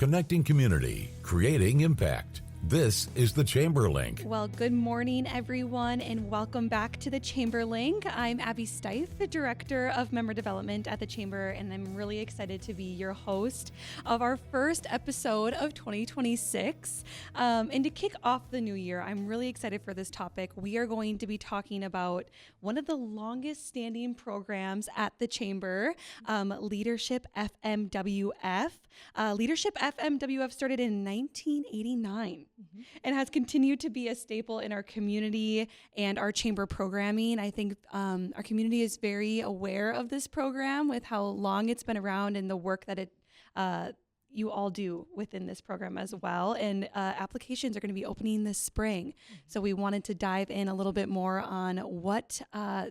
Connecting community, creating impact. This is the Chamber Link. Well, good morning, everyone, and welcome back to the Chamber Link. I'm Abby Steiff, the Director of Member Development at the Chamber, and I'm really excited to be your host of our first episode of 2026. And to kick off the new year, I'm really excited for this topic. We are going to be talking about one of the longest standing programs at the Chamber, Leadership FMWF. Leadership FMWF started in 1989. And has continued to be a staple in our community and our chamber programming. I think our community is very aware of this program with how long it's been around and the work that you all do within this program as well. And applications are going to be opening this spring. So we wanted to dive in a little bit more on what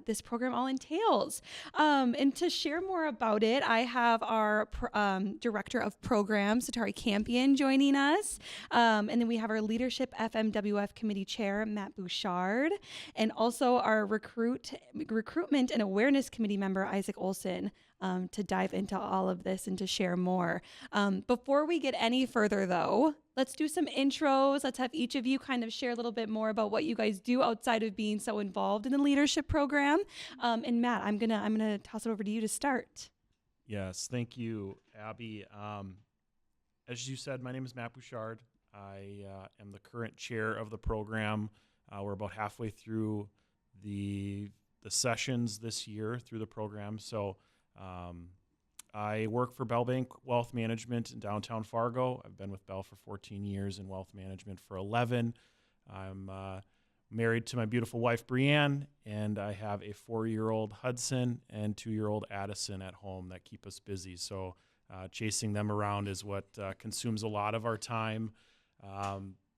this program all entails. And to share more about it, I have our Director of Programs, Satari Campion, joining us. And then we have our Leadership FMWF Committee Chair, Matt Bouchard, and also our Recruitment and Awareness Committee member, Isaac Olson, to dive into all of this and to share more. Before we get any further, though, let's do some intros. Let's have each of you kind of share a little bit more about what you guys do outside of being so involved in the leadership program. And Matt, I'm gonna toss it over to you to start. Yes, thank you, Abby. As you said, my name is Matt Bouchard. I am the current chair of the program. We're about halfway through the sessions this year through the program. So I work for Bell Bank Wealth Management in downtown Fargo. I've been with Bell for 14 years and wealth management for 11. I'm married to my beautiful wife, Brianne, and I have a 4-year-old Hudson and 2-year-old Addison at home that keep us busy. So chasing them around is what consumes a lot of our time.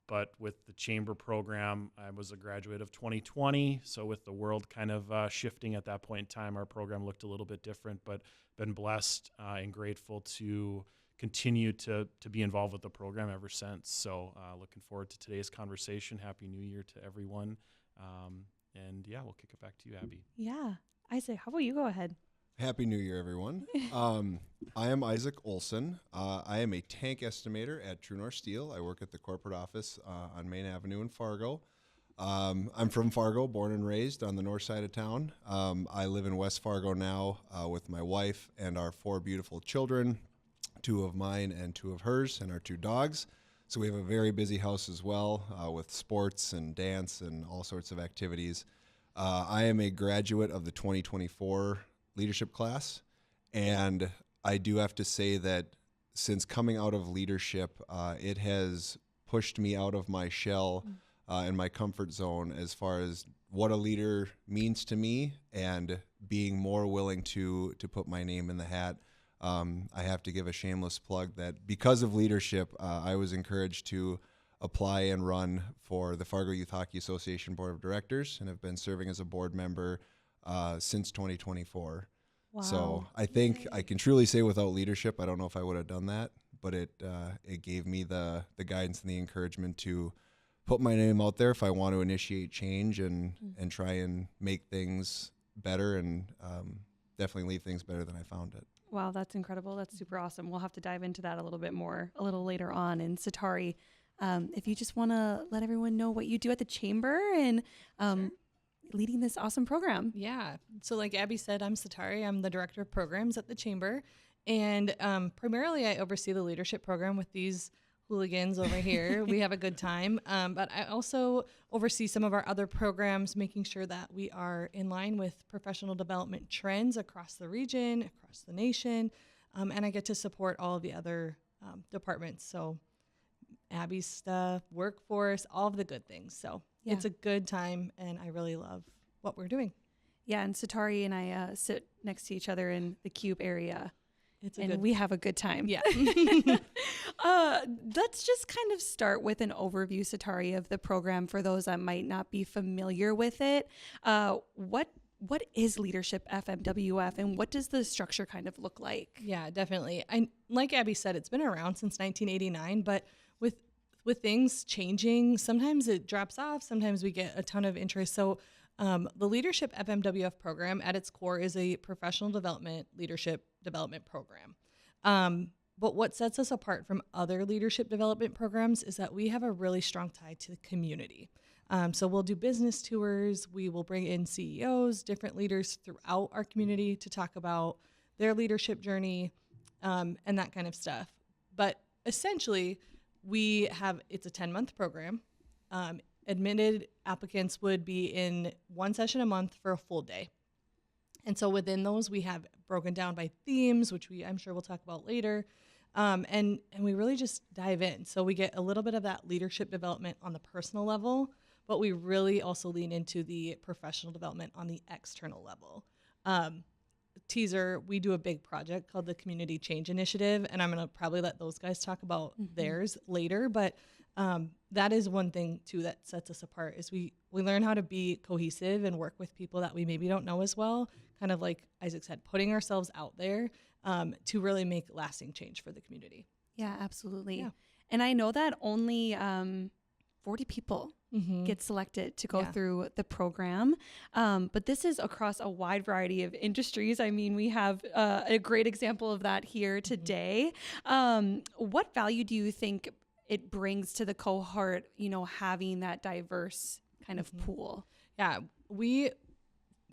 But with the Chamber program, I was a graduate of 2020. So with the world kind of shifting at that point in time, our program looked a little bit different, but been blessed and grateful to continue to be involved with the program ever since. So looking forward to today's conversation. Happy New Year to everyone. And yeah, we'll kick it back to you, Abby. Yeah. Isaac, how about you go ahead? Happy New Year, everyone. I am Isaac Olson. I am a tank estimator at True North Steel. I work at the corporate office on Main Avenue in Fargo. I'm from Fargo, born and raised on the north side of town. I live in West Fargo now with my wife and our 4 beautiful children, 2 of mine and 2 of hers, and our 2 dogs. So we have a very busy house as well with sports and dance and all sorts of activities. I am a graduate of the 2024 leadership class, and I do have to say that since coming out of leadership, it has pushed me out of my shell and my comfort zone as far as what a leader means to me, and being more willing to put my name in the hat. I have to give a shameless plug that because of leadership, I was encouraged to apply and run for the Fargo Youth Hockey Association Board of Directors, and have been serving as a board member since 2024. Wow. So I think I can truly say without leadership, I don't know if I would have done that, but it gave me the guidance and the encouragement to put my name out there if I want to initiate change and try and make things better, and definitely leave things better than I found it. Wow, that's incredible. That's super awesome. We'll have to dive into that a little bit more a little later on. And Satari, if you just want to let everyone know what you do at the Chamber and leading this awesome program. Yeah. So like Abby said, I'm Satari. I'm the Director of Programs at the Chamber. And primarily I oversee the leadership program with these hooligans over here. We have a good time. But I also oversee some of our other programs, making sure that we are in line with professional development trends across the region, across the nation. And I get to support all of the other departments. So Abby's stuff, workforce, all of the good things. So Yeah. It's a good time, and I really love what we're doing. Yeah, and Satari and I sit next to each other in the Cube area, And we have a good time. Yeah. Let's just kind of start with an overview, Satari, of the program for those that might not be familiar with it. What is Leadership FMWF, and what does the structure kind of look like? Yeah, definitely. Like Abby said, it's been around since 1989, but with things changing, sometimes it drops off, sometimes we get a ton of interest. So the Leadership FMWF program at its core is a professional development, leadership development program. But what sets us apart from other leadership development programs is that we have a really strong tie to the community. So we'll do business tours. We will bring in CEOs, different leaders throughout our community to talk about their leadership journey and that kind of stuff. But essentially, it's a 10-month program. Admitted applicants would be in one session a month for a full day. And so within those, we have broken down by themes, which I'm sure we'll talk about later. And we really just dive in. So we get a little bit of that leadership development on the personal level, but we really also lean into the professional development on the external level. Teaser, we do a big project called the Community Change Initiative, and I'm going to probably let those guys talk about theirs later. But that is one thing, too, that sets us apart is we learn how to be cohesive and work with people that we maybe don't know as well, kind of like Isaac said, putting ourselves out there to really make lasting change for the community. Yeah, absolutely. Yeah. And I know that only 40 people get selected to go through the program. But this is across a wide variety of industries. I mean, we have a great example of that here today. What value do you think it brings to the cohort, having that diverse kind of pool? Yeah,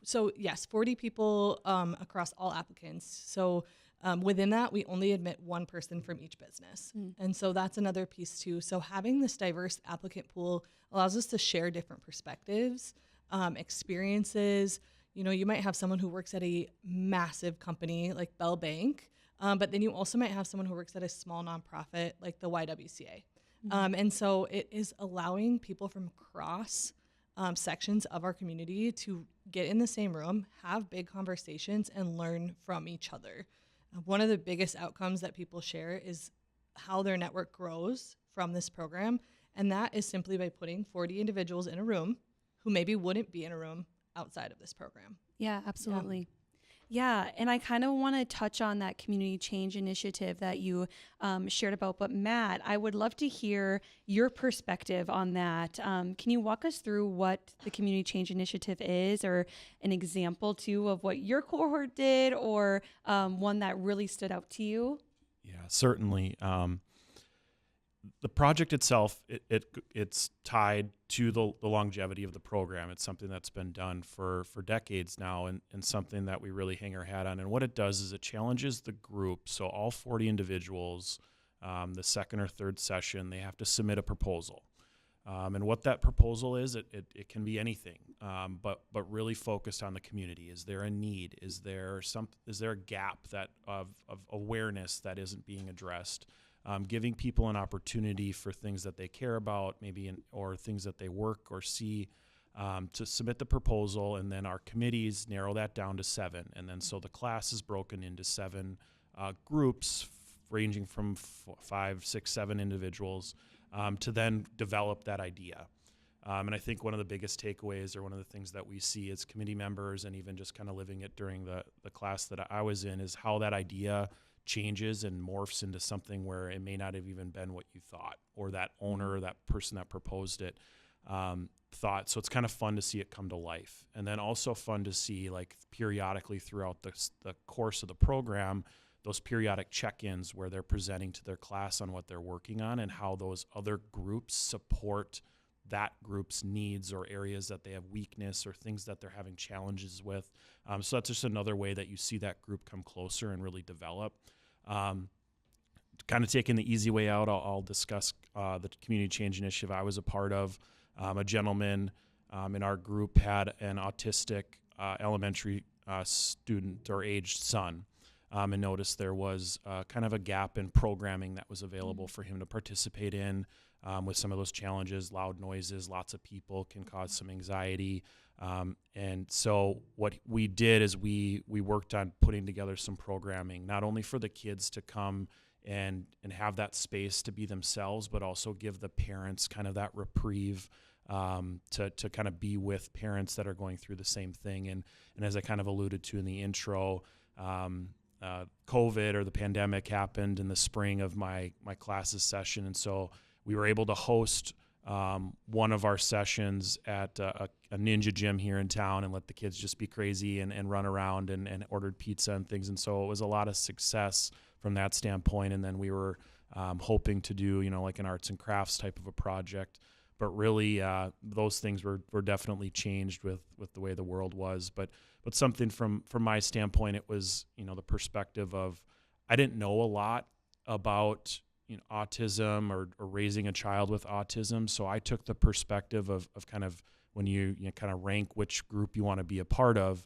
so yes, 40 people across all applicants. So within that, we only admit one person from each business. And so that's another piece too. So having this diverse applicant pool allows us to share different perspectives, experiences. You might have someone who works at a massive company like Bell Bank, but then you also might have someone who works at a small nonprofit like the YWCA. And so it is allowing people from across sections of our community to get in the same room, have big conversations, and learn from each other. One of the biggest outcomes that people share is how their network grows from this program, and that is simply by putting 40 individuals in a room who maybe wouldn't be in a room outside of this program. Yeah, absolutely. Yeah, and I kind of want to touch on that community change initiative that you shared about. But Matt, I would love to hear your perspective on that. Can you walk us through what the community change initiative is, or an example too of what your cohort did, or one that really stood out to you? Yeah, certainly. The project itself, it's tied to the longevity of the program. It's something that's been done for decades now, and something that we really hang our hat on. And what it does is it challenges the group. So all 40 individuals, the second or third session, they have to submit a proposal. And what that proposal is, it can be anything, but really focused on the community. Is there a need? Is there a gap of awareness that isn't being addressed? Giving people an opportunity for things that they care about, or things that they work or see, to submit the proposal, and then our committees narrow that down to 7. And then so the class is broken into 7 groups, ranging from 5, 6, 7 individuals, to then develop that idea. And I think one of the biggest takeaways, or one of the things that we see as committee members, and even just kind of living it during the class that I was in, is how that idea changes and morphs into something where it may not have even been what you thought, or that owner or that person that proposed it thought. So it's kind of fun to see it come to life. And then also fun to see, like, periodically throughout the course of the program, those periodic check-ins where they're presenting to their class on what they're working on, and how those other groups support that group's needs, or areas that they have weakness, or things that they're having challenges with. So that's just another way that you see that group come closer and really develop. Kind of taking the easy way out, I'll discuss the community change initiative I was a part of. A gentleman in our group had an autistic elementary student or aged son, and noticed there was kind of a gap in programming that was available for him to participate in. With some of those challenges, loud noises, lots of people can cause some anxiety. And so what we did is we worked on putting together some programming, not only for the kids to come and have that space to be themselves, but also give the parents kind of that reprieve to kind of be with parents that are going through the same thing. And as I kind of alluded to in the intro, COVID, or the pandemic, happened in the spring of my classes session. And so we were able to host one of our sessions at a ninja gym here in town, and let the kids just be crazy and run around, and ordered pizza and things. And so it was a lot of success from that standpoint. And then we were hoping to do, like an arts and crafts type of a project. But really, those things were definitely changed with the way the world was. But something from my standpoint, it was, the perspective of, I didn't know a lot about autism or raising a child with autism. So I took the perspective of kind of when you kind of rank which group you want to be a part of,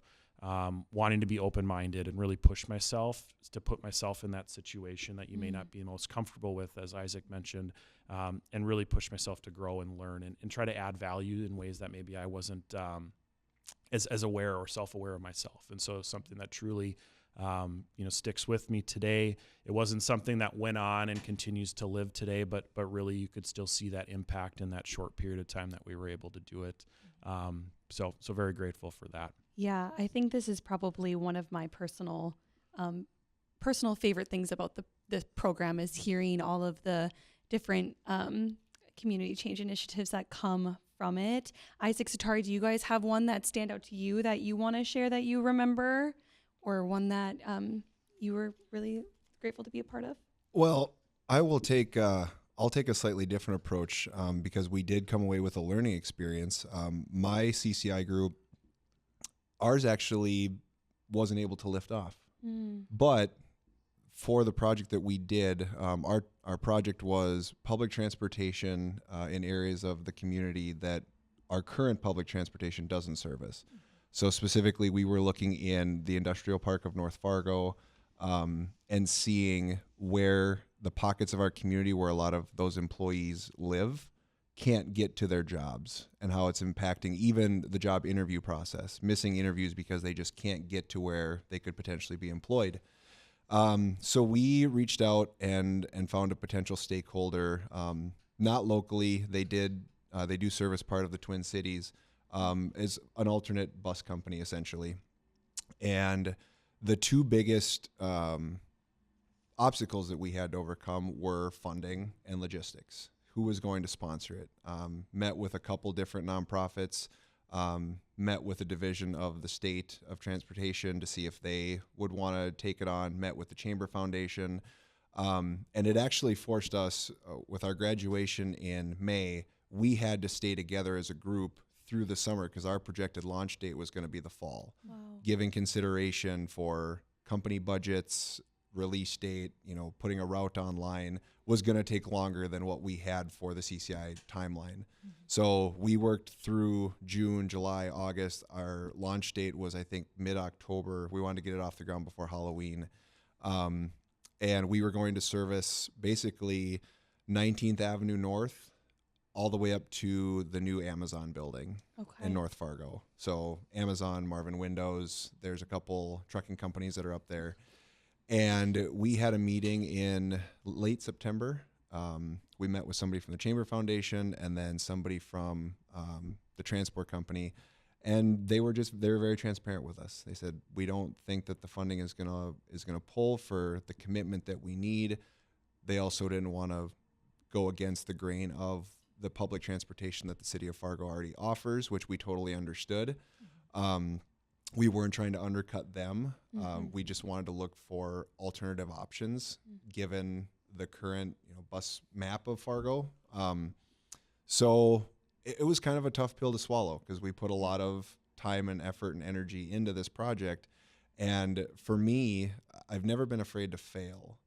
wanting to be open-minded and really push myself to put myself in that situation that you may not be most comfortable with, as Isaac mentioned, and really push myself to grow and learn and try to add value in ways that maybe I wasn't as aware or self-aware of myself. And so something that truly sticks with me today. It wasn't something that went on and continues to live today, but really you could still see that impact in that short period of time that we were able to do it. So very grateful for that. Yeah, I think this is probably one of my personal favorite things about the program is hearing all of the different community change initiatives that come from it. Isaac, Satari, do you guys have one that stand out to you that you want to share that you remember? Or one that you were really grateful to be a part of? Well, I'll take a slightly different approach because we did come away with a learning experience. My CCI group, ours actually wasn't able to lift off. But for the project that we did, our project was public transportation in areas of the community that our current public transportation doesn't service. So specifically, we were looking in the industrial park of North Fargo and seeing where the pockets of our community where a lot of those employees live can't get to their jobs and how it's impacting even the job interview process, missing interviews because they just can't get to where they could potentially be employed. So we reached out and found a potential stakeholder, not locally. They do service part of the Twin Cities. Is an alternate bus company, essentially. And the two biggest obstacles that we had to overcome were funding and logistics. Who was going to sponsor it? Met with a couple different nonprofits, met with a division of the state of transportation to see if they would want to take it on, met with the Chamber Foundation. And it actually forced us, with our graduation in May, we had to stay together as a group through the summer because our projected launch date was going to be the fall. Wow. Giving consideration for company budgets, release date, putting a route online was going to take longer than what we had for the CCI timeline. So we worked through June, July, August. Our launch date was, I think, mid-October. We wanted to get it off the ground before Halloween. And we were going to service basically 19th Avenue North all the way up to the new Amazon building in North Fargo. So Amazon, Marvin Windows, there's a couple trucking companies that are up there. And we had a meeting in late September. We met with somebody from the Chamber Foundation and then somebody from the transport company. And they were very transparent with us. They said, we don't think that the funding is gonna pull for the commitment that we need. They also didn't want to go against the grain of the public transportation that the city of Fargo already offers, which we totally understood. We weren't trying to undercut them. We just wanted to look for alternative options given the current bus map of Fargo. So it was kind of a tough pill to swallow because we put a lot of time and effort and energy into this project. And for me, I've never been afraid to fail,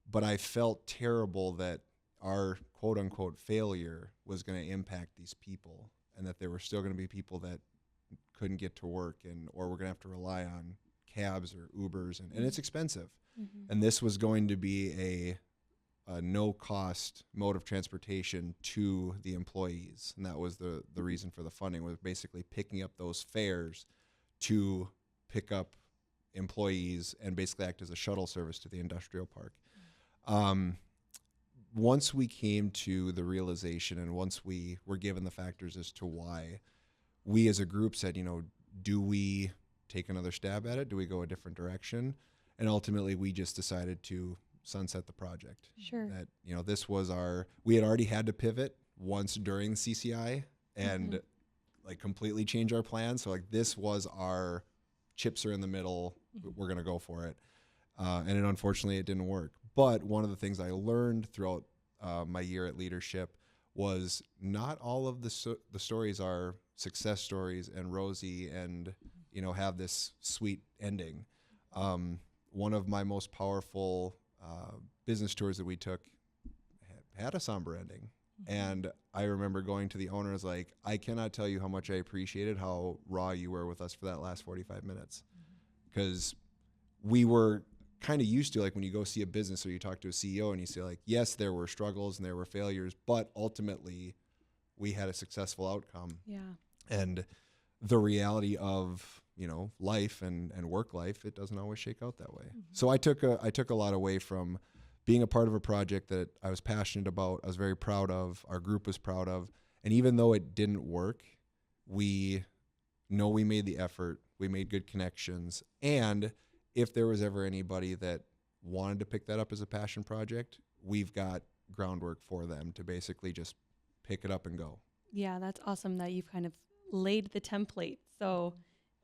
but I felt terrible that our quote unquote failure was going to impact these people and that there were still going to be people that couldn't get to work or we're going to have to rely on cabs or Ubers and it's expensive. And this was going to be a no cost mode of transportation to the employees. And that was the reason for the funding, was basically picking up those fares to pick up employees and basically act as a shuttle service to the industrial park. Once we came to the realization and once we were given the factors as to why, we as a group said, do we take another stab at it? Do we go a different direction? And ultimately we just decided to sunset the project. Sure. That, this was we had already had to pivot once during CCI and completely change our plan. So this was our chips are in the middle. We're going to go for it. And unfortunately, it didn't work. But one of the things I learned throughout my year at leadership was not all of the stories are success stories and rosy and, have this sweet ending. One of my most powerful business tours that we took had a somber ending. And I remember going to the owner and was like, I cannot tell you how much I appreciated how raw you were with us for that last 45 minutes. Because we were kind of used to, like, when you go see a business or you talk to a CEO and you say, like, yes, there were struggles and there were failures, but ultimately we had a successful outcome. Yeah. And the reality of, life and work life, it doesn't always shake out that way. So I took a lot away from being a part of a project that I was passionate about, I was very proud of, our group was proud of. And even though it didn't work, we know we made the effort, we made good connections. And if there was ever anybody that wanted to pick that up as a passion project, we've got groundwork for them to basically just pick it up and go. Yeah, that's awesome that you've kind of laid the template. So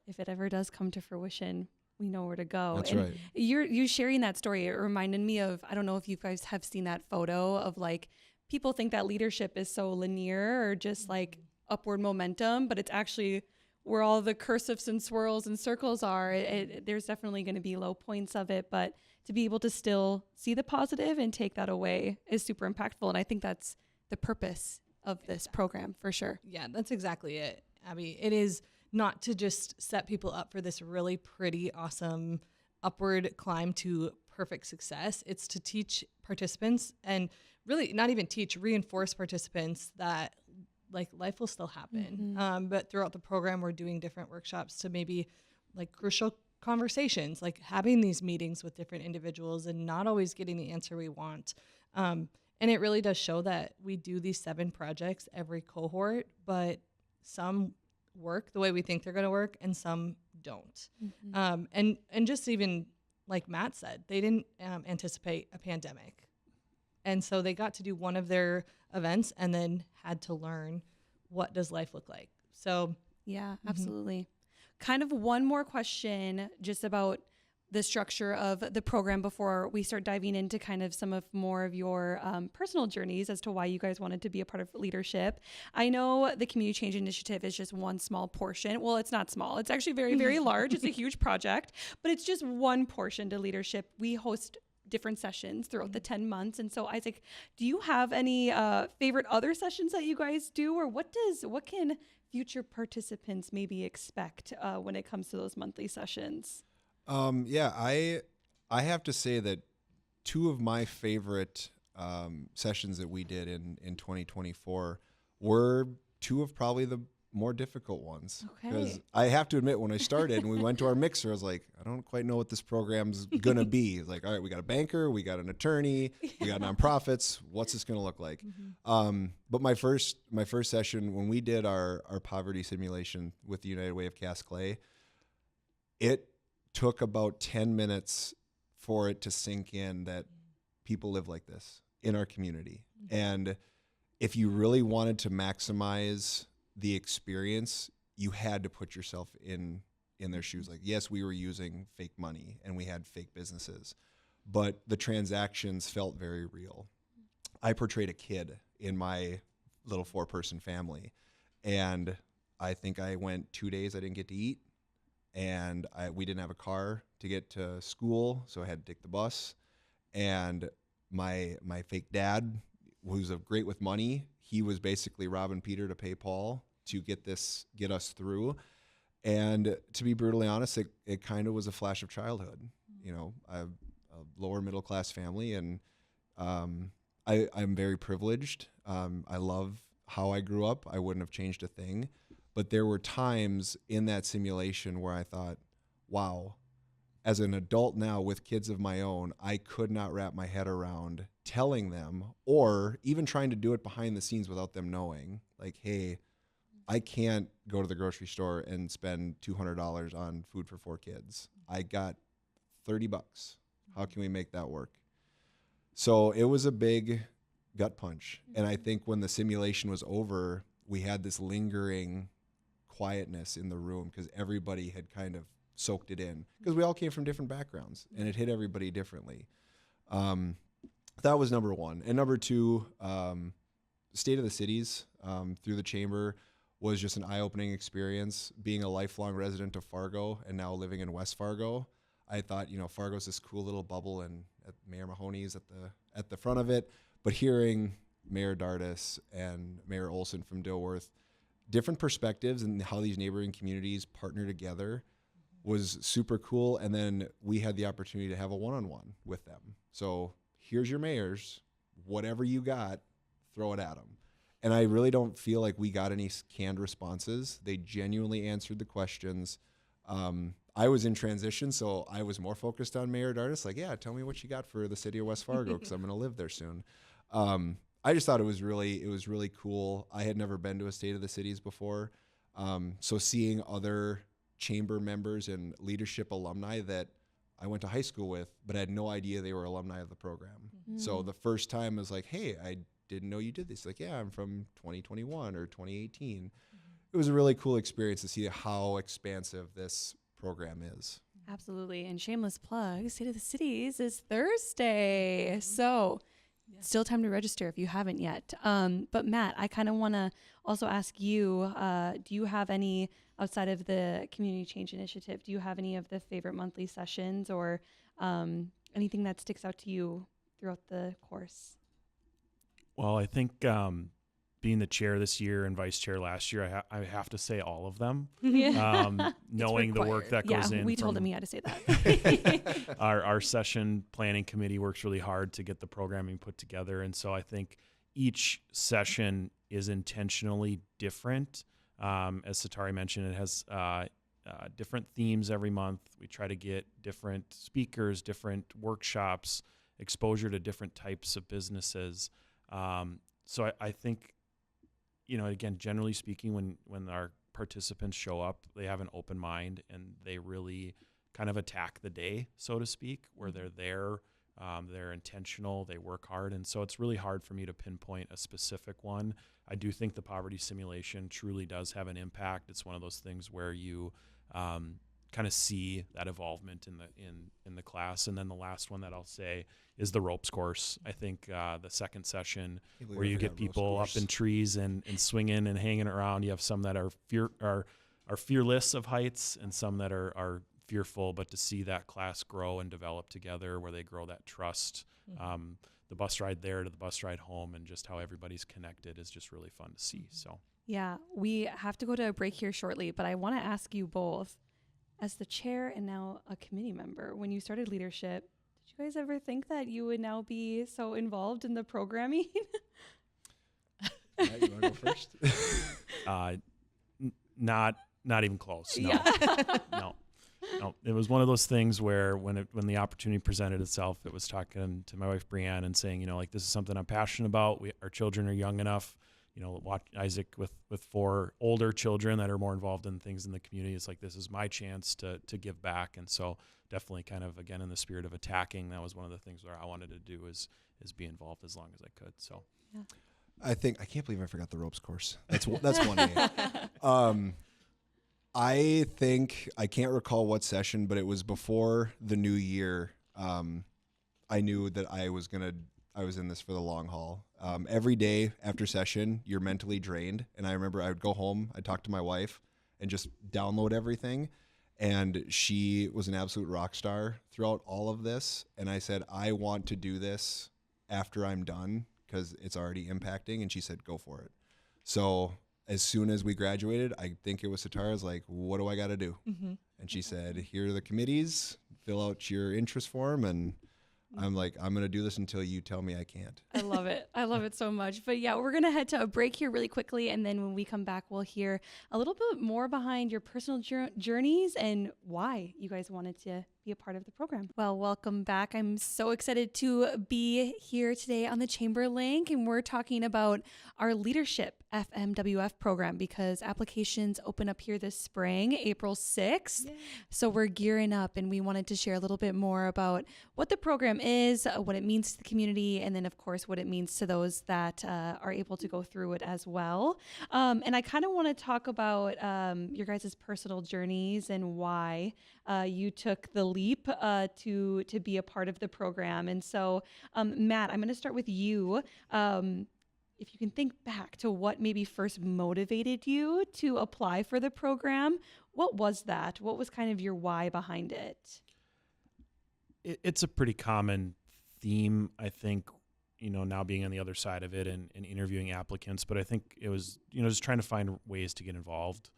if it ever does come to fruition, we know where to go. That's and right. You sharing that story, it reminded me of, I don't know if you guys have seen that photo of, like, people think that leadership is so linear or just like upward momentum, but it's actually where all the cursives and swirls and circles are. There's definitely going to be low points of it, but to be able to still see the positive and take that away is super impactful. And I think that's the purpose of this program for sure. Yeah, that's exactly it, Abby. It is not to just set people up for this really pretty, awesome upward climb to perfect success. It's to teach participants, and really not even teach, reinforce participants that, like, life will still happen. But throughout the program, we're doing different workshops to maybe, like, crucial conversations, like having these meetings with different individuals and not always getting the answer we want. And it really does show that we do these 7 projects every cohort, but some work the way we think they're going to work and some don't. And just even like Matt said, they didn't anticipate a pandemic. And so they got to do one of their events and then had to learn, what does life look like? So yeah, absolutely. Kind of one more question just about the structure of the program before we start diving into kind of some of more of your personal journeys as to why you guys wanted to be a part of leadership. I know the Community Change Initiative is just one small portion. Well, it's not small. It's actually very, very large. It's a huge project, but it's just one portion to leadership. We host different sessions throughout the 10 months. And so, Isaac, do you have any favorite other sessions that you guys do, or what can future participants maybe expect when it comes to those monthly sessions? I have to say that 2 of my favorite sessions that we did in 2024 were 2 of probably the more difficult ones. Because I have to admit, when I started and we went to our mixer, I was like, I don't quite know what this program's going to be. It's like, all right, we got a banker, we got an attorney, we got nonprofits. What's this going to look like? But my first session, when we did our poverty simulation with the United Way of Cast Clay, it took about 10 minutes for it to sink in that people live like this in our community. And if you really wanted to maximize the experience, you had to put yourself in their shoes. Like, yes, we were using fake money and we had fake businesses, but the transactions felt very real. I portrayed a kid in my little 4-person family, and I think I went 2 days I didn't get to eat, and we didn't have a car to get to school, so I had to take the bus. And my fake dad, who's great with money, he was basically robbing Peter to pay Paul to get us through. And to be brutally honest, it kind of was a flash of childhood. I have a lower middle class family, and I'm very privileged. I love how I grew up. I wouldn't have changed a thing. But there were times in that simulation where I thought, wow, as an adult now with kids of my own, I could not wrap my head around telling them, or even trying to do it behind the scenes without them knowing, like, hey, I can't go to the grocery store and spend $200 on food for 4 kids. I got $30. How can we make that work? So it was a big gut punch. And I think when the simulation was over, we had this lingering quietness in the room because everybody had kind of soaked it in, because we all came from different backgrounds and it hit everybody differently. That was number one. And number two, State of the Cities through the Chamber was just an eye-opening experience. Being a lifelong resident of Fargo and now living in West Fargo, I thought, Fargo's this cool little bubble, and Mayor Mahoney's at the front of it. But hearing Mayor Dardis and Mayor Olson from Dilworth, different perspectives and how these neighboring communities partner together was super cool. And then we had the opportunity to have a one-on-one with them. So here's your mayors, whatever you got, throw it at them. And I really don't feel like we got any canned responses. They genuinely answered the questions. I was in transition, so I was more focused on Mayor Dardis. Like, yeah, tell me what you got for the city of West Fargo, because I'm going to live there soon. I just thought it was really cool. I had never been to a State of the Cities before. So seeing other chamber members and leadership alumni that I went to high school with, but I had no idea they were alumni of the program. Mm-hmm. So the first time I was like, hey, I didn't know you did this. Like, yeah, I'm from 2021 or 2018. Mm-hmm. It was a really cool experience to see how expansive this program is. Absolutely. And shameless plug, State of the Cities is Thursday. So still time to register if you haven't yet. But Matt, I kind of want to also ask you, do you have any, outside of the Community Change Initiative, do you have any of the favorite monthly sessions or anything that sticks out to you throughout the course? Well, I think being the chair this year and vice chair last year, I have to say all of them. Knowing the work that goes in. Yeah, we told him he had to say that. Our session planning committee works really hard to get the programming put together. And so I think each session is intentionally different. As Satari mentioned, it has different themes every month. We try to get different speakers, different workshops, exposure to different types of businesses. So I think, again, generally speaking, when our participants show up, they have an open mind and they really kind of attack the day, so to speak, where they're there, they're intentional, they work hard. And so it's really hard for me to pinpoint a specific one. I do think the poverty simulation truly does have an impact. It's one of those things where you kind of see that involvement in the class. And then the last one that I'll say is the ropes course. I think the second session where you get people up in trees and swinging and hanging around. You have some that are fearless of heights and some that are fearful, but to see that class grow and develop together where they grow that trust, the bus ride there to the bus ride home and just how everybody's connected is just really fun to see. So yeah, we have to go to a break here shortly, but I want to ask you both, as the chair and now a committee member, when you started leadership, did you guys ever think that you would now be so involved in the programming? You want to go first? Not even close. No. Yeah. No. It was one of those things where when the opportunity presented itself, it was talking to my wife Brianne and saying, this is something I'm passionate about. Our children are young enough. Watch Isaac with 4 older children that are more involved in things in the community. It's like, this is my chance to give back. And so definitely kind of, again, in the spirit of attacking, that was one of the things where I wanted to do is be involved as long as I could. So yeah. I can't believe I forgot the ropes course. That's one day. I think, I can't recall what session, but it was before the new year. I knew that I was in this for the long haul. Every day after session, you're mentally drained. And I remember I would go home, I'd talk to my wife and just download everything. And she was an absolute rock star throughout all of this. And I said, I want to do this after I'm done because it's already impacting. And she said, go for it. So as soon as we graduated, I think it was Satara's like, what do I got to do? Mm-hmm. And she said, here are the committees, fill out your interest form. And I'm like, I'm going to do this until you tell me I can't. I love it. I love it so much. But yeah, we're going to head to a break here really quickly. And then when we come back, we'll hear a little bit more behind your personal journeys and why you guys wanted to be a part of the program. Well, welcome back. I'm so excited to be here today on the Chamber Link, and we're talking about our Leadership FMWF program because applications open up here this spring, April 6th. Yay. So we're gearing up, and we wanted to share a little bit more about what the program is, what it means to the community, and then, of course, what it means to those that are able to go through it as well. And I kind of want to talk about your guys' personal journeys and why you took the leap to be a part of the program. And so, Matt, I'm going to start with you. If you can think back to what maybe first motivated you to apply for the program, what was that? What was kind of your why behind it? It's a pretty common theme, I think, now being on the other side of it and interviewing applicants. But I think it was, just trying to find ways to get involved,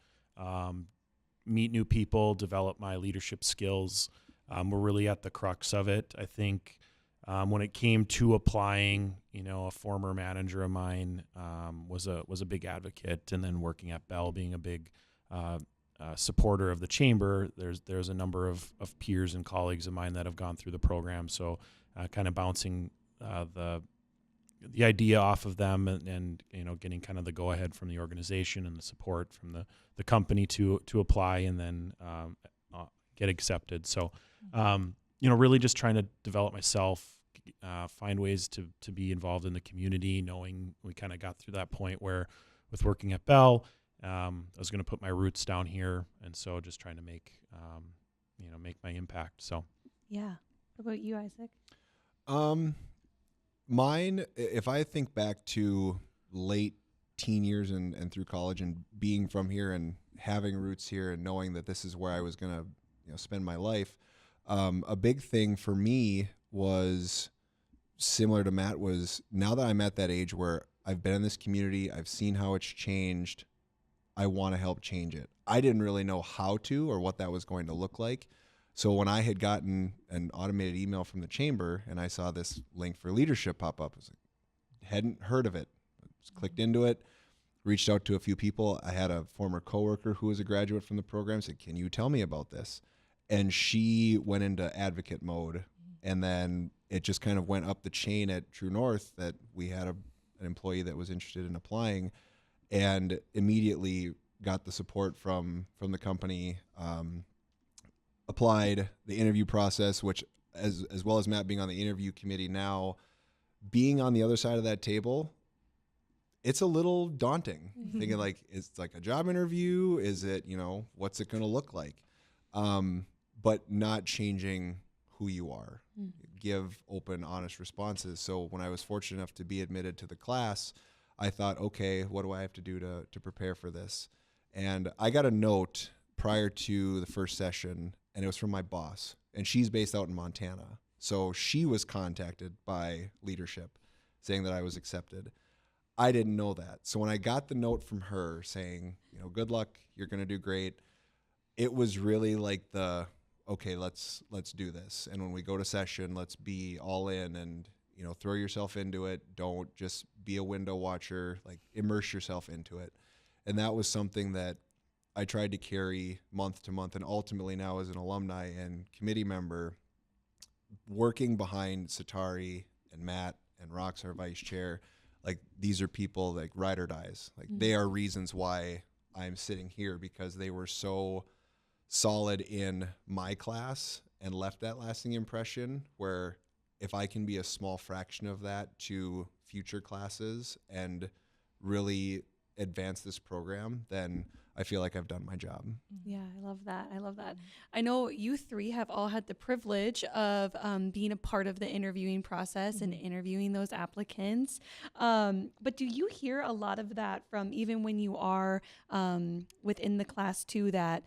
meet new people, develop my leadership skills. We're really at the crux of it. I think when it came to applying, a former manager of mine was a big advocate, and then working at Bell, being a big supporter of the chamber. There's a number of peers and colleagues of mine that have gone through the program, so kind of bouncing the idea off of them and getting kind of the go ahead from the organization and the support from the company to apply and then get accepted. So really just trying to develop myself, find ways to be involved in the community, knowing we kind of got through that point where with working at Bell, I was going to put my roots down here. And so just trying to make my impact. So. Yeah. What about you, Isaac? Mine, if I think back to late teen years and through college and being from here and having roots here and knowing that this is where I was going to spend my life, a big thing for me was similar to Matt was now that I'm at that age where I've been in this community, I've seen how it's changed, I want to help change it. I didn't really know how to or what that was going to look like. So when I had gotten an automated email from the chamber and I saw this link for leadership pop up, I was like, hadn't heard of it. Just clicked into it, reached out to a few people. I had a former coworker who was a graduate from the program, said, "Can you tell me about this?" And she went into advocate mode. And then it just kind of went up the chain at True North that we had an employee that was interested in applying, and immediately got the support from the company. Applied the interview process, which as well as Matt being on the interview committee now, being on the other side of that table, it's a little daunting. Mm-hmm. Thinking like, it's like a job interview. Is it, what's it going to look like? But not changing who you are. Give open, honest responses. So when I was fortunate enough to be admitted to the class, I thought, okay, what do I have to do to prepare for this? And I got a note prior to the first session, and it was from my boss, and she's based out in Montana. So she was contacted by leadership saying that I was accepted. I didn't know that. So when I got the note from her saying, good luck, you're going to do great, it was really like okay, let's do this. And when we go to session, let's be all in and, throw yourself into it. Don't just be a window watcher, like immerse yourself into it. And that was something that I tried to carry month to month, and ultimately now as an alumni and committee member, working behind Satari and Matt and Rox, our vice chair, like these are people like ride or dies. Like they are reasons why I'm sitting here, because they were so solid in my class and left that lasting impression, where if I can be a small fraction of that to future classes and really advance this program, then I feel like I've done my job. Yeah, I love that. I know you three have all had the privilege of being a part of the interviewing process and interviewing those applicants. But do you hear a lot of that from even when you are within the class too, that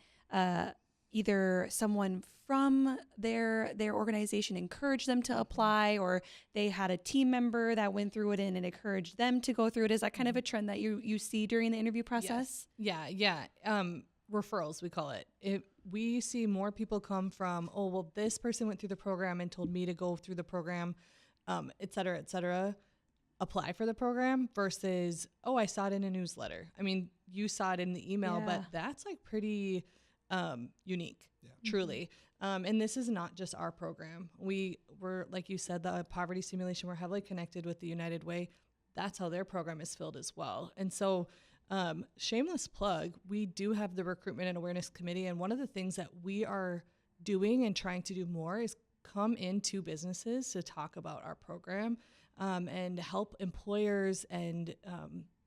either someone from their organization encouraged them to apply, or they had a team member that went through it and encouraged them to go through it? Is that kind of a trend that you see during the interview process? Yes. Yeah. Referrals, we call it. We see more people come from, this person went through the program and told me to go through the program, et cetera, apply for the program, versus, I saw it in a newsletter. I mean, you saw it in the email, but that's like pretty unique. truly. And this is not just our program. We're, like you said, the poverty simulation, we're heavily connected with the United Way. That's how their program is filled as well. And so, shameless plug, we do have the recruitment and awareness committee. And one of the things that we are doing and trying to do more is come into businesses to talk about our program, and help employers and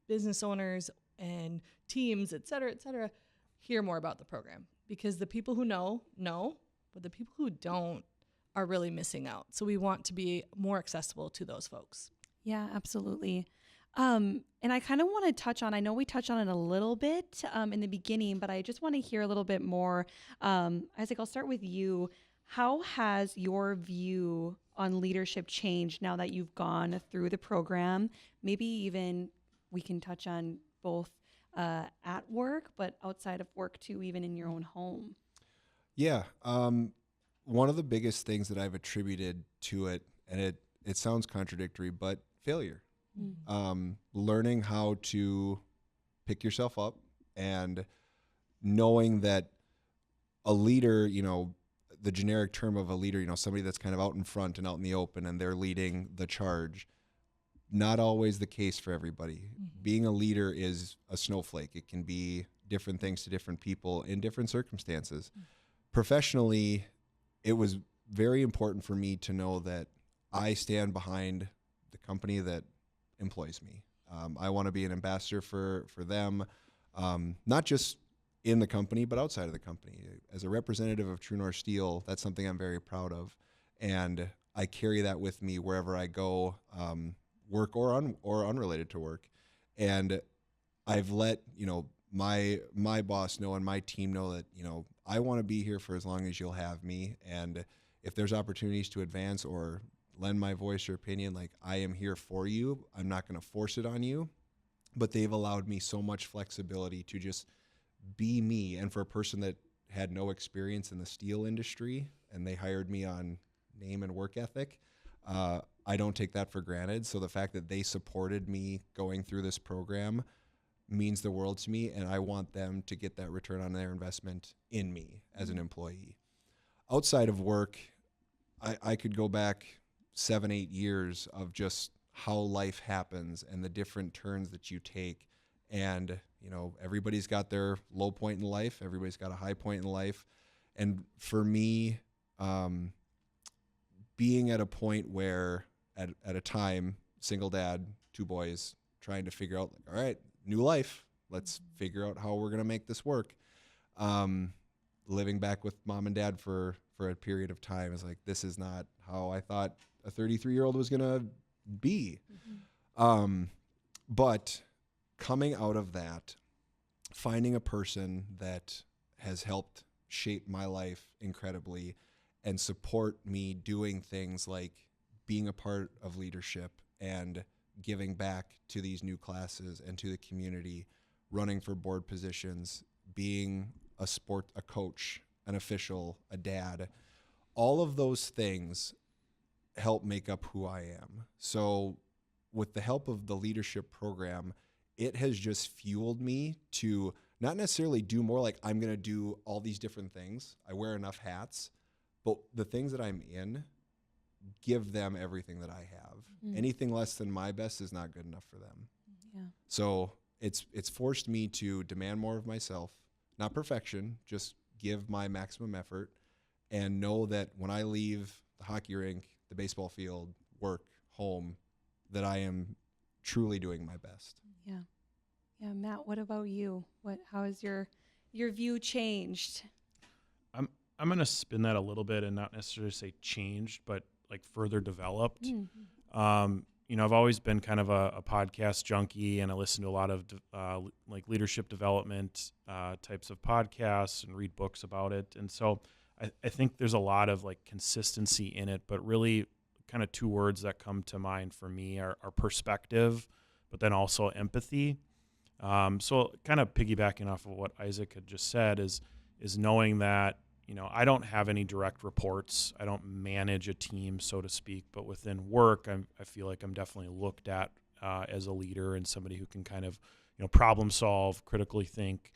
business owners and teams, et cetera, hear more about the program. Because the people who know, but the people who don't are really missing out. So we want to be more accessible to those folks. Yeah, absolutely. And I kind of want to touch on, I know we touched on it a little bit in the beginning, but I just want to hear a little bit more. Isaac, I'll start with you. How has your view on leadership changed now that you've gone through the program? Maybe even we can touch on both at work, but outside of work too, even in your own home. Yeah. One of the biggest things that I've attributed to it, and it sounds contradictory, but failure. Learning how to pick yourself up and knowing that a leader, the generic term of a leader, somebody that's kind of out in front and out in the open and they're leading the charge. Not always the case for everybody. Being a leader is a snowflake. It can be different things to different people in different circumstances. Professionally, it was very important for me to know that I stand behind the company that employs me. I want to be an ambassador for them, not just in the company, but outside of the company. As a representative of True North Steel, that's something I'm very proud of. And I carry that with me wherever I go, work or unrelated to work. And I've let, my boss know and my team know that, I want to be here for as long as you'll have me. And if there's opportunities to advance or lend my voice or opinion, like, I am here for you. I'm not going to force it on you, but they've allowed me so much flexibility to just be me. And for a person that had no experience in the steel industry and they hired me on name and work ethic, I don't take that for granted. So the fact that they supported me going through this program means the world to me, and I want them to get that return on their investment in me as an employee. Outside of work, I could go back 7-8 years of just how life happens and the different turns that you take. And, everybody's got their low point in life. Everybody's got a high point in life. And for me, being at a point where at a time, single dad, 2 boys, trying to figure out, all right, new life, let's figure out how we're going to make this work. Living back with mom and dad for a period of time is like, this is not how I thought a 33-year-old was going to be. But coming out of that, finding a person that has helped shape my life incredibly and support me doing things like being a part of leadership and giving back to these new classes and to the community, running for board positions, being a coach, an official, a dad, all of those things help make up who I am. So with the help of the leadership program, it has just fueled me to not necessarily do more, like I'm going to do all these different things. I wear enough hats, but the things that I'm in, give them everything that I have. Anything less than my best is not good enough for them. Yeah. So it's forced me to demand more of myself, not perfection, just give my maximum effort and know that when I leave the hockey rink, the baseball field, work, home, that I am truly doing my best. Yeah. Yeah. Matt, what about you? How has your view changed? I'm going to spin that a little bit and not necessarily say changed, but like further developed. I've always been kind of a podcast junkie, and I listen to a lot of like leadership development types of podcasts and read books about it. And so I think there's a lot of like consistency in it, but really kind of 2 words that come to mind for me are perspective, but then also empathy. So kind of piggybacking off of what Isaac had just said is knowing that, I don't have any direct reports. I don't manage a team, so to speak, but within work, I feel like I'm definitely looked at as a leader and somebody who can kind of, problem solve, critically think.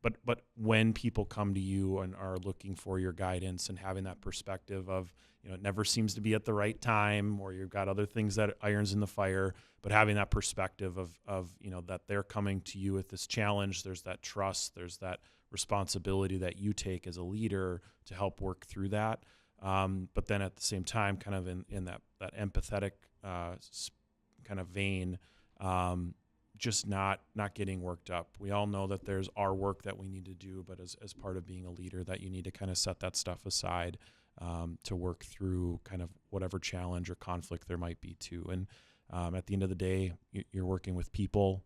but when people come to you and are looking for your guidance and having that perspective of, it never seems to be at the right time, or you've got other things that irons in the fire, but having that perspective of that they're coming to you with this challenge, there's that trust, there's that responsibility that you take as a leader to help work through that. But then at the same time, kind of in that empathetic kind of vein, just not getting worked up. We all know that there's our work that we need to do, but as part of being a leader, that you need to kind of set that stuff aside to work through kind of whatever challenge or conflict there might be too. And at the end of the day, you're working with people.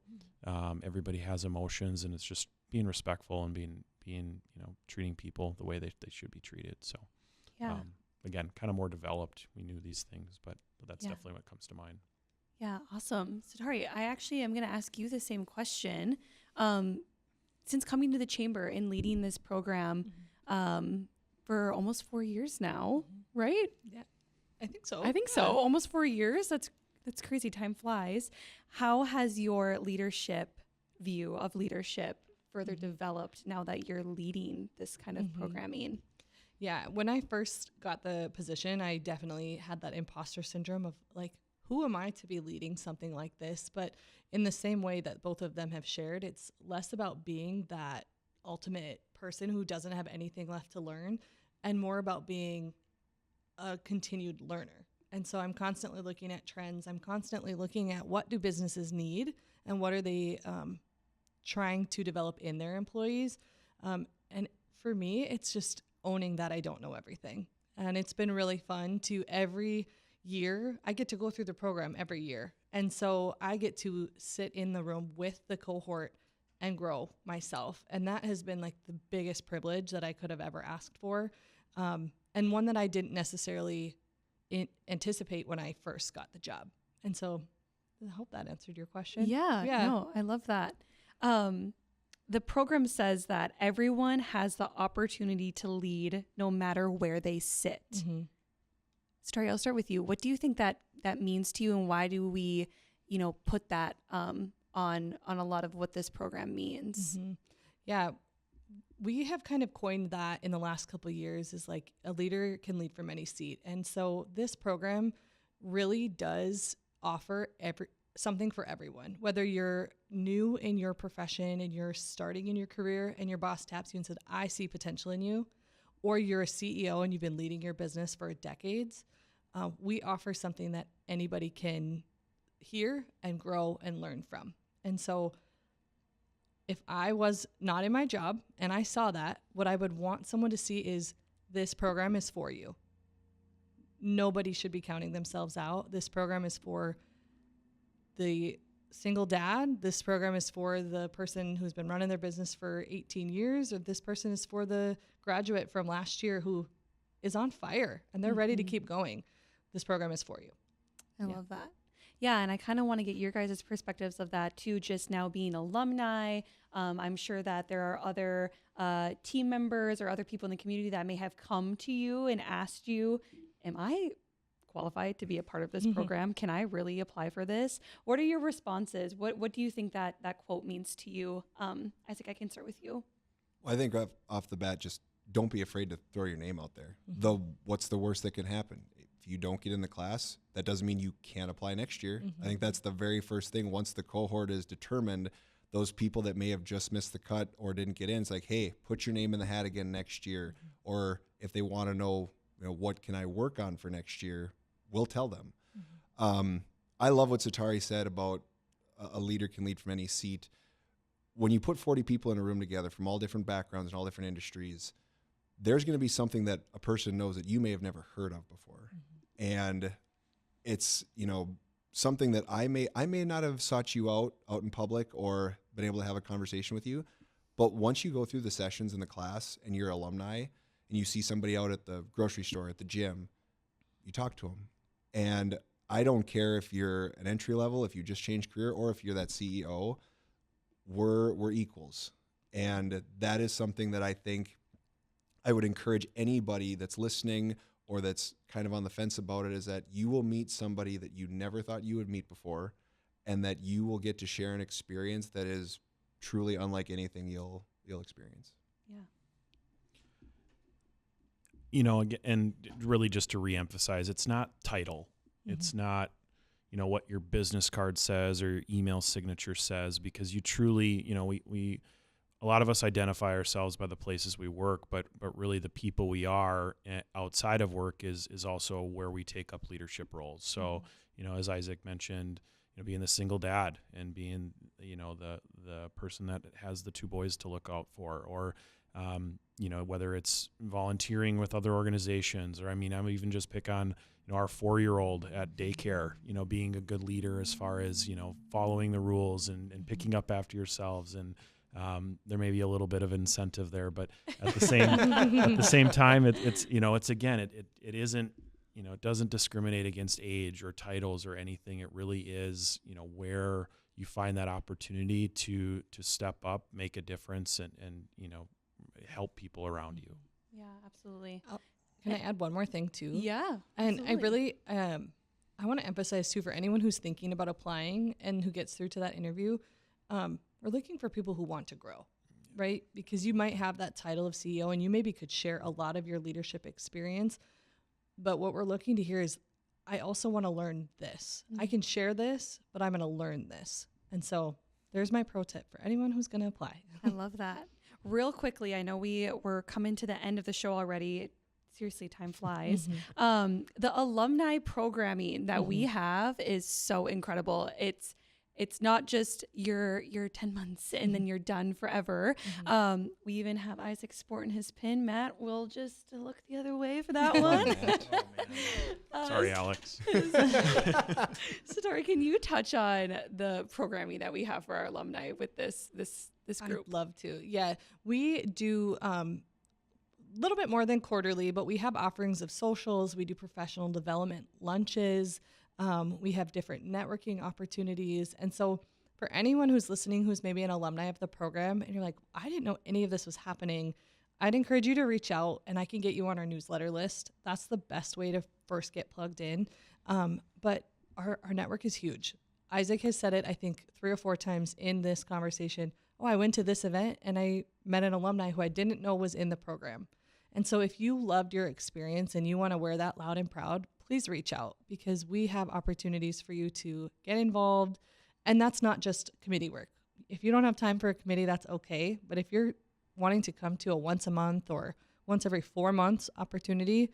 Everybody has emotions, and it's just being respectful and being treating people the way they should be treated. So again, kind of more developed. We knew these things, but that's definitely what comes to mind. Yeah, awesome. Satari, I actually am going to ask you the same question. Since coming to the Chamber and leading this program for almost 4 years now, right? Yeah, I think so. Almost 4 years. That's crazy. Time flies. How has your view of leadership further developed now that you're leading this kind of programming? Yeah, when I first got the position, I definitely had that imposter syndrome of like, who am I to be leading something like this? But in the same way that both of them have shared, it's less about being that ultimate person who doesn't have anything left to learn and more about being a continued learner. And so I'm constantly looking at trends. I'm constantly looking at what do businesses need and what are they trying to develop in their employees. And for me, it's just owning that I don't know everything. And it's been really fun to every year, I get to go through the program every year. And so I get to sit in the room with the cohort and grow myself. And that has been like the biggest privilege that I could have ever asked for. And one that I didn't necessarily anticipate when I first got the job. And so I hope that answered your question. Yeah. No, I love that. The program says that everyone has the opportunity to lead no matter where they sit. Starry, I'll start with you. What do you think that means to you, and why do we, put that on a lot of what this program means? Yeah, we have kind of coined that in the last couple of years is like a leader can lead from any seat. And so this program really does offer something for everyone, whether you're new in your profession and you're starting in your career and your boss taps you and said, I see potential in you, or you're a CEO and you've been leading your business for decades. We offer something that anybody can hear and grow and learn from. And so if I was not in my job and I saw that, what I would want someone to see is this program is for you. Nobody should be counting themselves out. This program is for the single dad. This program is for the person who's been running their business for 18 years, or this person is for the graduate from last year who is on fire and they're ready to keep going. This program is for you. I love that. Yeah, and I kind of want to get your guys' perspectives of that too, just now being alumni. I'm sure that there are other team members or other people in the community that may have come to you and asked you, am I qualified to be a part of this program? Can I really apply for this? What are your responses? What do you think that quote means to you? Isaac, I can start with you. Well, I think off the bat, just don't be afraid to throw your name out there. What's the worst that can happen? If you don't get in the class, that doesn't mean you can't apply next year. I think that's the very first thing. Once the cohort is determined, those people that may have just missed the cut or didn't get in, it's like, hey, put your name in the hat again next year. Or if they want to know, what can I work on for next year, we'll tell them. I love what Satari said about a leader can lead from any seat. When you put 40 people in a room together from all different backgrounds and all different industries, there's going to be something that a person knows that you may have never heard of before. And it's, something that I may not have sought you out in public or been able to have a conversation with you. But once you go through the sessions in the class and you're alumni and you see somebody out at the grocery store, at the gym, you talk to them. And I don't care if you're an entry level, if you just changed career, or if you're that CEO, we're equals. And that is something that I think I would encourage anybody that's listening or that's kind of on the fence about it, is that you will meet somebody that you never thought you would meet before, and that you will get to share an experience that is truly unlike anything you'll you'll experience. Yeah. And really just to reemphasize, it's not title. It's not, what your business card says or your email signature says, because you truly, we a lot of us identify ourselves by the places we work, but really the people we are outside of work is also where we take up leadership roles. So, as Isaac mentioned, being the single dad and being, the person that has the 2 boys to look out for, or, whether it's volunteering with other organizations, or, I'm even just pick on, our 4-year-old at daycare, being a good leader as far as, following the rules and picking up after yourselves. And there may be a little bit of incentive there, but at the same time, it isn't, it doesn't discriminate against age or titles or anything. It really is, where you find that opportunity to step up, make a difference, and help people around you. Yeah, absolutely. Can I add one more thing too? Yeah. And absolutely. I really, I want to emphasize too, for anyone who's thinking about applying and who gets through to that interview, we're looking for people who want to grow, right? Because you might have that title of CEO and you maybe could share a lot of your leadership experience. But what we're looking to hear is, I also want to learn this. I can share this, but I'm going to learn this. And so there's my pro tip for anyone who's going to apply. I love that. Real quickly, I know we're coming to the end of the show already. Seriously, time flies. The alumni programming that we have is so incredible. It's not just your 10 months and then you're done forever. We even have Isaac sporting his pin. Matt will just look the other way for that one. Sorry, Alex. Satari, can you touch on the programming that we have for our alumni with this group? I'd love to. Yeah, we do little bit more than quarterly, but we have offerings of socials. We do professional development lunches. We have different networking opportunities. And so for anyone who's listening, who's maybe an alumni of the program, and you're like, I didn't know any of this was happening, I'd encourage you to reach out and I can get you on our newsletter list. That's the best way to first get plugged in. But our network is huge. Isaac has said it, I think 3 or 4 times in this conversation. Oh, I went to this event and I met an alumni who I didn't know was in the program. And so if you loved your experience and you want to wear that loud and proud, please reach out, because we have opportunities for you to get involved. And that's not just committee work. If you don't have time for a committee, that's okay. But if you're wanting to come to a once a month or once every 4 months opportunity,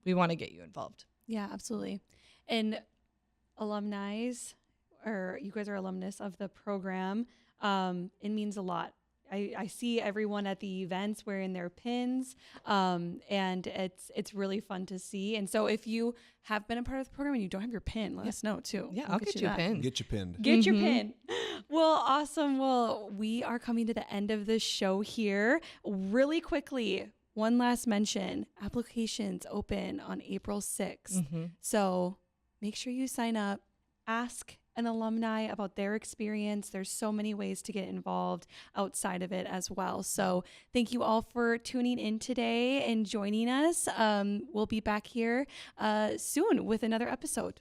we want to get you involved. Yeah, absolutely. And alumni, or you guys are alumnus of the program, it means a lot. I see everyone at the events wearing their pins, and it's really fun to see. And so if you have been a part of the program and you don't have your pin, let us know too. Yeah, I'll get you a pin. Get you pinned. Get your pin. Well, awesome. Well, we are coming to the end of the show here. Really quickly, one last mention. Applications open on April 6th. So make sure you sign up. Ask an alumni about their experience. There's so many ways to get involved outside of it as well. So thank you all for tuning in today and joining us. We'll be back here soon with another episode.